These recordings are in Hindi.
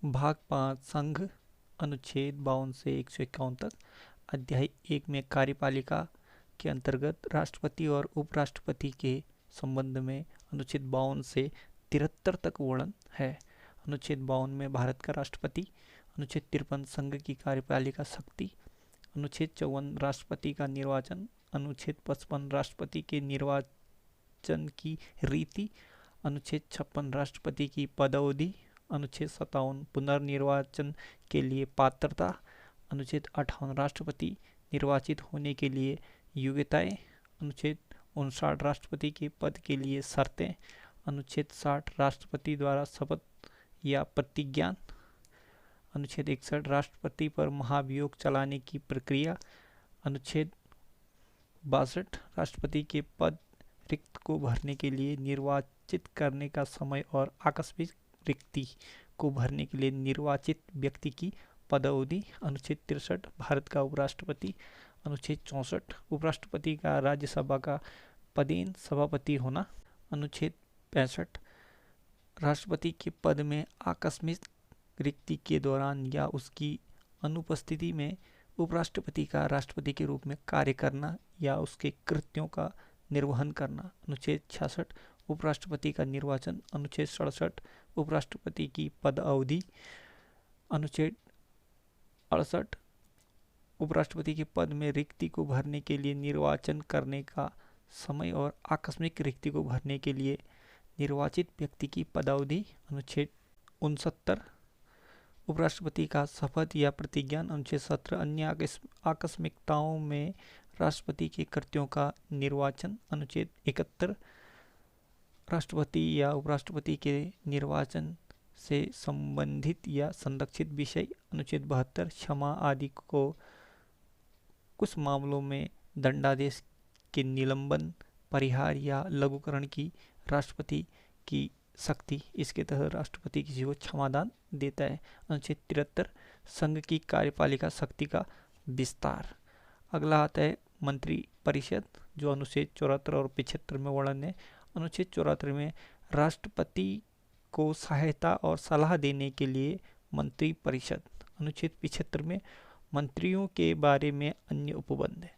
भाग 5 संघ अनुच्छेद 52 से 151 तक। अध्याय 1 में कार्यपालिका के अंतर्गत राष्ट्रपति और उपराष्ट्रपति के संबंध में अनुच्छेद 52 से 73 तक वर्णन है। अनुच्छेद 52 में भारत का राष्ट्रपति, अनुच्छेद 53 संघ की कार्यपालिका शक्ति, अनुच्छेद 54 राष्ट्रपति का निर्वाचन, अनुच्छेद 55 राष्ट्रपति के निर्वाचन की रीति, अनुच्छेद 56 राष्ट्रपति की पदावधि, अनुच्छेद 57 पुनर्निर्वाचन के लिए पात्रता, अनुच्छेद 58 राष्ट्रपति निर्वाचित होने के लिए योग्यताएं, अनुच्छेद 59 राष्ट्रपति के पद के लिए शर्तें, अनुच्छेद 60 राष्ट्रपति द्वारा शपथ या प्रतिज्ञान, अनुच्छेद 61 राष्ट्रपति पर महाभियोग चलाने की प्रक्रिया, अनुच्छेद 62 राष्ट्रपति के पद रिक्त को भरने के लिए निर्वाचित करने का समय और आकस्मिक रिक्ति को भरने के लिए निर्वाचित व्यक्ति की पदावधि, अनुच्छेद 63 भारत का उपराष्ट्रपति, अनुच्छेद 64 उपराष्ट्रपति का राज्यसभा का पदेन सभापति होना, अनुच्छेद 65 राष्ट्रपति के पद में आकस्मिक रिक्ति के दौरान या उसकी अनुपस्थिति में उपराष्ट्रपति का राष्ट्रपति के रूप में कार्य करना या उसके कृत्यों का निर्वहन करना, अनुच्छेद 66 उपराष्ट्रपति का निर्वाचन, अनुच्छेद 67 उपराष्ट्रपति की पद अवधि, अनुच्छेद 68 उपराष्ट्रपति के पद में रिक्ति को भरने के लिए निर्वाचन करने का समय और आकस्मिक रिक्ति को भरने के लिए निर्वाचित व्यक्ति की पदावधि, अनुच्छेद 69 उपराष्ट्रपति का शपथ या प्रतिज्ञान, अनुच्छेद 17 अन्य आकस्मिकताओं में राष्ट्रपति के कृत्यों का निर्वाचन, अनुच्छेद 71 राष्ट्रपति या उपराष्ट्रपति के निर्वाचन से संबंधित या संरक्षित विषय, अनुच्छेद 72 क्षमा आदि को कुछ मामलों में दंडादेश के निलंबन, परिहार या लघुकरण की राष्ट्रपति की शक्ति, इसके तहत राष्ट्रपति किसी को क्षमादान देता है, अनुच्छेद 73 संघ की कार्यपालिका शक्ति का विस्तार। अगला आता है मंत्री परिषद, जो अनुच्छेद 74 और 75 में वर्णन है। अनुच्छेद 74 में राष्ट्रपति को सहायता और सलाह देने के लिए मंत्री परिषद, अनुच्छेद 75 में मंत्रियों के बारे में अन्य उपबंध है।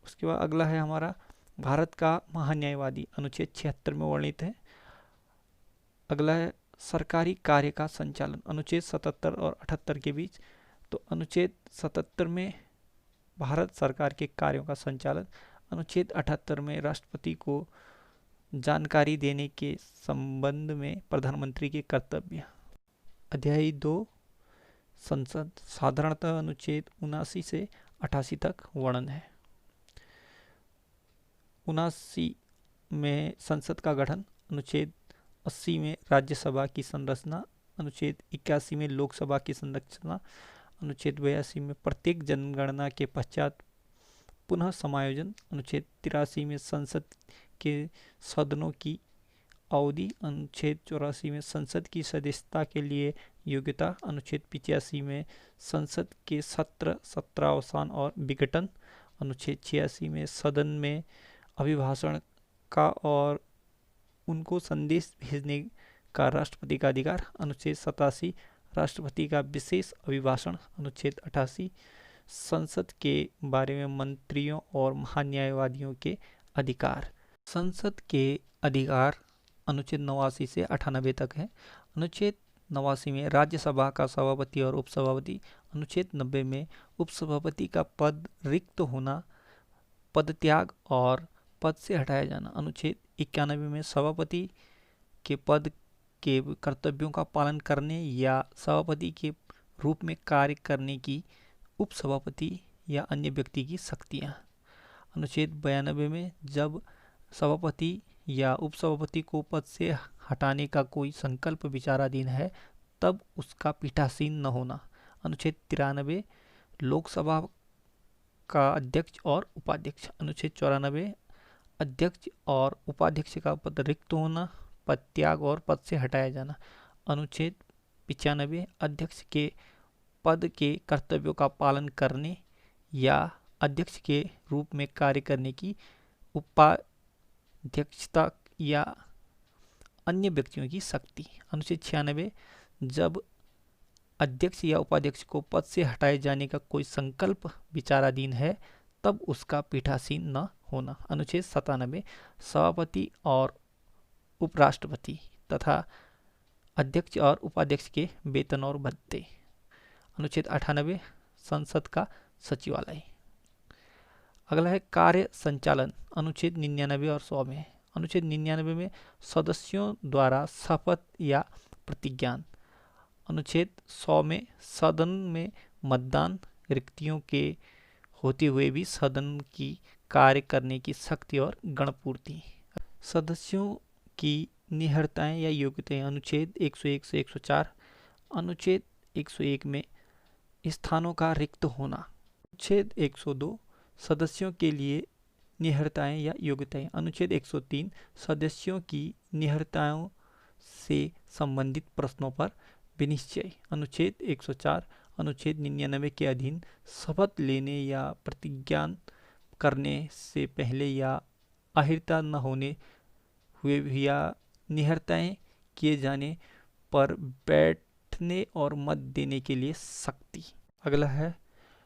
उसके बाद अगला है हमारा भारत का महान्यायवादी, अनुच्छेद 76 में वर्णित है। अगला है सरकारी कार्य का संचालन, अनुच्छेद 77 और 78 के बीच। तो अनुच्छेद 77 में भारत सरकार के कार्यों का संचालन, अनुच्छेद 78 में राष्ट्रपति को जानकारी देने के संबंध में प्रधानमंत्री के कर्तव्य। अध्याय 2 संसद, साधारणतः अनुच्छेद 79 से 88 तक वर्णन है। 79 में संसद का गठन, अनुच्छेद 80 में राज्यसभा की संरचना, अनुच्छेद 81 में लोकसभा की संरचना, अनुच्छेद 82 में प्रत्येक जनगणना के पश्चात पुनः समायोजन, अनुच्छेद 83 में संसद के सदनों की अवधि, अनुच्छेद 84 में संसद की सदस्यता के लिए योग्यता, अनुच्छेद 85 में संसद के सत्र सत्रावसान और विघटन, अनुच्छेद 86 में सदन में अभिभाषण का और उनको संदेश भेजने का राष्ट्रपति का अधिकार, अनुच्छेद 87 राष्ट्रपति का विशेष अभिभाषण, अनुच्छेद 88 संसद के बारे में मंत्रियों और महान्यायवादियों के अधिकार। संसद के अधिकार अनुच्छेद 89 से 98 तक है। अनुच्छेद 89 में राज्यसभा का सभापति और उपसभापति, अनुच्छेद 90 में उपसभापति का पद रिक्त होना, पदत्याग और पद से हटाया जाना, अनुच्छेद 91 में सभापति के पद के कर्तव्यों का पालन करने या सभापति के रूप में कार्य करने की उपसभापति या अन्य व्यक्ति की शक्तियाँ। अनुच्छेद 92 में जब सभापति या उपसभापति को पद से हटाने का कोई संकल्प विचाराधीन है तब उसका पीठासीन न होना। अनुच्छेद 93 लोकसभा का अध्यक्ष और उपाध्यक्ष, अनुच्छेद 94 अध्यक्ष और उपाध्यक्ष का पद रिक्त होना, पद त्याग और पद से हटाया जाना। अनुच्छेद 95 अध्यक्ष के पद के कर्तव्यों का पालन करने या अध्यक्ष के रूप में कार्य करने की उपाध्यक्षता या अन्य व्यक्तियों की शक्ति। अनुच्छेद 96 जब अध्यक्ष या उपाध्यक्ष को पद से हटाए जाने का कोई संकल्प विचाराधीन है तब उसका पीठासीन न होना। अनुच्छेद 97 सभापति और उपराष्ट्रपति तथा अध्यक्ष और उपाध्यक्ष के वेतन और भत्ते। अनुच्छेद 98 संसद का सचिवालय। अगला है कार्य संचालन। अनुच्छेद 99 और 100 में। अनुच्छेद 99 में सदस्यों द्वारा शपथ या प्रतिज्ञान। अनुच्छेद 100 में सदन में मतदान, रिक्तियों के होते हुए भी सदन की कार्य करने की शक्ति और गणपूर्ति। सदस्यों की निहर्ताएं या योग्यताएं। अनुच्छेद 101 से 104। अनुच्छेद 101 में स्थानों का रिक्त होना। अनुच्छेद 102 सदस्यों के लिए निहर्ताएं या योग्यताएं। अनुच्छेद 103 सदस्यों की निहर्ताओं से संबंधित प्रश्नों पर विनिश्चय। अनुच्छेद 104 अनुच्छेद 99 के अधीन शपथ लेने या प्रतिज्ञान करने से पहले या अहिर्ता न होने हुए या निहर्ताएं किए जाने पर बैठने और मत देने के लिए शक्ति। अगला है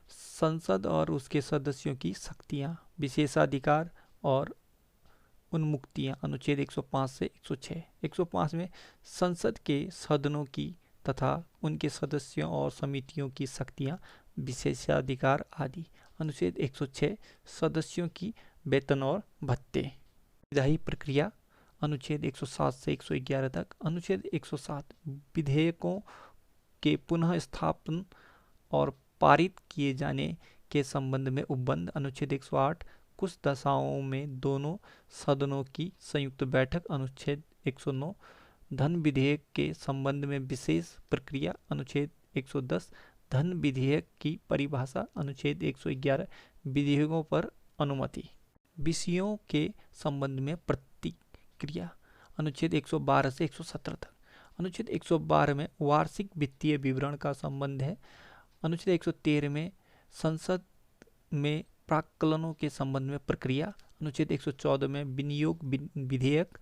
संसद और उसके सदस्यों की शक्तियां, विशेषाधिकार और उन्मुक्तियां। अनुच्छेद 105 से 106। 105 में संसद के सदनों की तथा उनके सदस्यों और समितियों की शक्तियां, विशेषाधिकार आदि। अनुच्छेद 106 सदस्यों की वेतन और भत्ते। विधायी प्रक्रिया। अनुच्छेद 107 से 111 तक। अनुच्छेद 107 विधेयकों के पुनः स्थापन और पारित किए जाने के संबंध में उपबंध। अनुच्छेद 108 कुछ दशाओं में दोनों सदनों की संयुक्त बैठक। अनुच्छेद 109 धन विधेयक के संबंध में विशेष प्रक्रिया। अनुच्छेद 110 धन विधेयक की परिभाषा। अनुच्छेद 111 विधेयकों पर अनुमति। विषयों के संबंध में प्रतिक्रिया। अनुच्छेद 112 से 117 तक। अनुच्छेद 112 में वार्षिक वित्तीय विवरण का संबंध है। अनुच्छेद 113 में संसद में प्राक्कलनों के संबंध में प्रक्रिया। अनुच्छेद 114 में विनियोग विधेयक।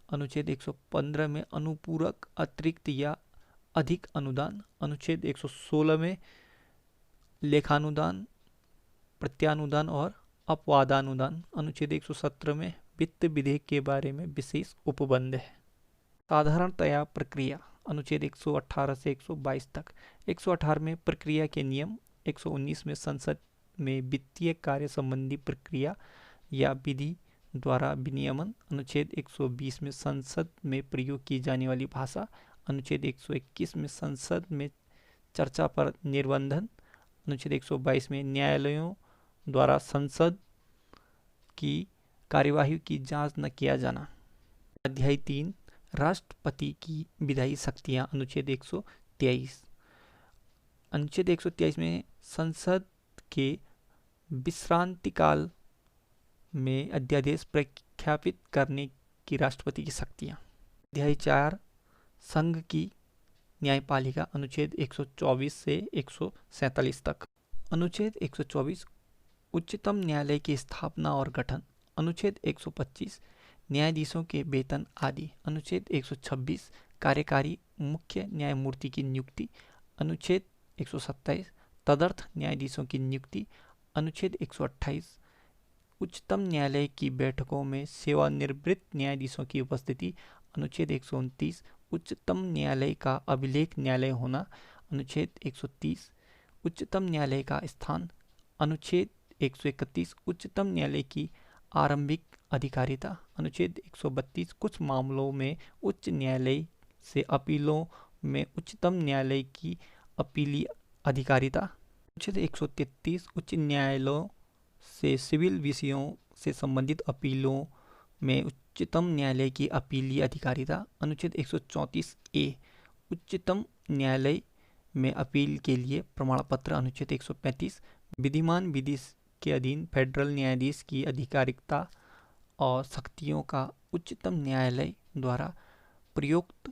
अनुच्छेद 115 में अनुपूरक, अतिरिक्त या अधिक अनुदान। अनुच्छेद 116 में लेखानुदान, प्रत्यानुदान और अपवादानुदान। अनुच्छेद 117 में वित्त विधेयक के बारे में विशेष उपबंध है। साधारणतया प्रक्रिया। अनुच्छेद 118 से 122 तक। 118 में प्रक्रिया के नियम। 119 में संसद में वित्तीय कार्य संबंधी प्रक्रिया या विधि द्वारा विनियमन। अनुच्छेद 120 में संसद में प्रयोग की जाने वाली भाषा। अनुच्छेद 121 में संसद में चर्चा पर निर्बंधन। अनुच्छेद 122 में न्यायालयों द्वारा संसद की कार्यवाही की जांच न किया जाना। अध्याय 3 राष्ट्रपति की विधायी शक्तियां। अनुच्छेद 123। अनुच्छेद 123 में संसद के विश्रांति काल में अध्यादेश प्रख्यापित करने की राष्ट्रपति की शक्तियां। अध्याय 4 संघ की न्यायपालिका। अनुच्छेद 124 से 147 तक। अनुच्छेद 124 उच्चतम न्यायालय की स्थापना और गठन। अनुच्छेद 125 न्यायाधीशों के वेतन आदि। अनुच्छेद 126 कार्यकारी मुख्य न्यायमूर्ति की नियुक्ति। अनुच्छेद 127 तदर्थ न्यायाधीशों की नियुक्ति। अनुच्छेद 128 उच्चतम न्यायालय की बैठकों में सेवानिवृत्त न्यायाधीशों की उपस्थिति। अनुच्छेद 129 उच्चतम न्यायालय का अभिलेख न्यायालय होना। अनुच्छेद 130 उच्चतम न्यायालय का स्थान। अनुच्छेद 131 उच्चतम न्यायालय की आरंभिक अधिकारिता। अनुच्छेद 132 कुछ मामलों में उच्च न्यायालय से अपीलों में उच्चतम न्यायालय की अपीली अधिकारिता। अनुच्छेद 133 उच्च न्यायालयों से सिविल विषयों से संबंधित अपीलों में उच्चतम न्यायालय की अपीली अधिकारिता। अनुच्छेद 134 ए उच्चतम न्यायालय में अपील के लिए प्रमाण पत्र। अनुच्छेद 135 विधिमान विधि के अधीन फेडरल न्यायाधीश की अधिकारिता और शक्तियों का उच्चतम न्यायालय द्वारा प्रयुक्त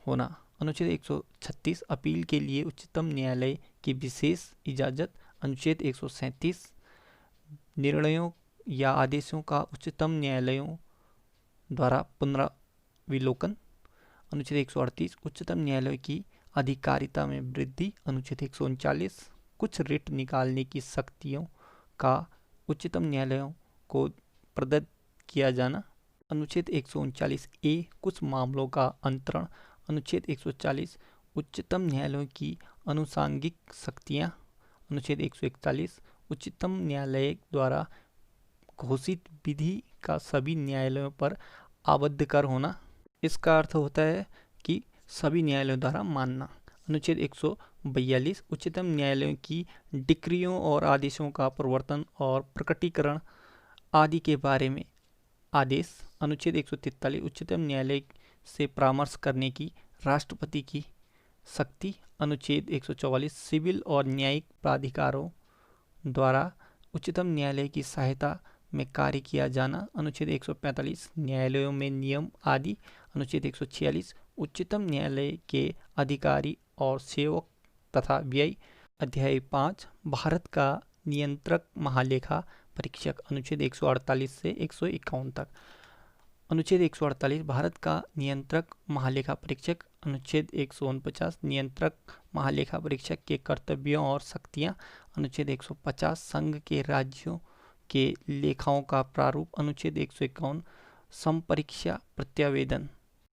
होना। अनुच्छेद 136 अपील के लिए उच्चतम न्यायालय की विशेष इजाज़त। अनुच्छेद 137 निर्णयों या आदेशों का उच्चतम न्यायालयों द्वारा पुनर्विलोकन। अनुच्छेद 138 उच्चतम न्यायालय की अधिकारिता में वृद्धि। अनुच्छेद 139 कुछ रिट निकालने की शक्तियों का उच्चतम न्यायालयों को प्रदत्त किया जाना। अनुच्छेद 139 ए कुछ मामलों का अंतरण। अनुच्छेद 140 उच्चतम न्यायालयों की अनुसांगिक शक्तियाँ। अनुच्छेद 141 उच्चतम न्यायालय द्वारा घोषित विधि का सभी न्यायालयों पर आबद्ध कर होना। इसका अर्थ होता है कि सभी न्यायालयों द्वारा मानना। अनुच्छेद 142 उच्चतम न्यायालयों की डिक्रियों और आदेशों का प्रवर्तन और प्रकटीकरण आदि के बारे में आदेश। अनुच्छेद 143 उच्चतम न्यायालय से परामर्श करने की राष्ट्रपति की शक्ति। अनुच्छेद 144 सिविल और न्यायिक प्राधिकारों द्वारा उच्चतम न्यायालय की सहायता में कार्य किया जाना। अनुच्छेद 145 न्यायालयों में नियम आदि। अनुच्छेद 146 उच्चतम न्यायालय के अधिकारी और सेवक तथा व्यय। अध्याय 5 भारत का नियंत्रक महालेखा परीक्षक। अनुच्छेद 148 से 151 तक। अनुच्छेद 148 भारत का नियंत्रक महालेखा परीक्षक। अनुच्छेद 149 नियंत्रक महालेखा परीक्षक के कर्तव्यों और शक्तियाँ। अनुच्छेद 150 संघ के राज्यों के लेखाओं का प्रारूप। अनुच्छेद 151 संपरीक्षा प्रत्यावेदन।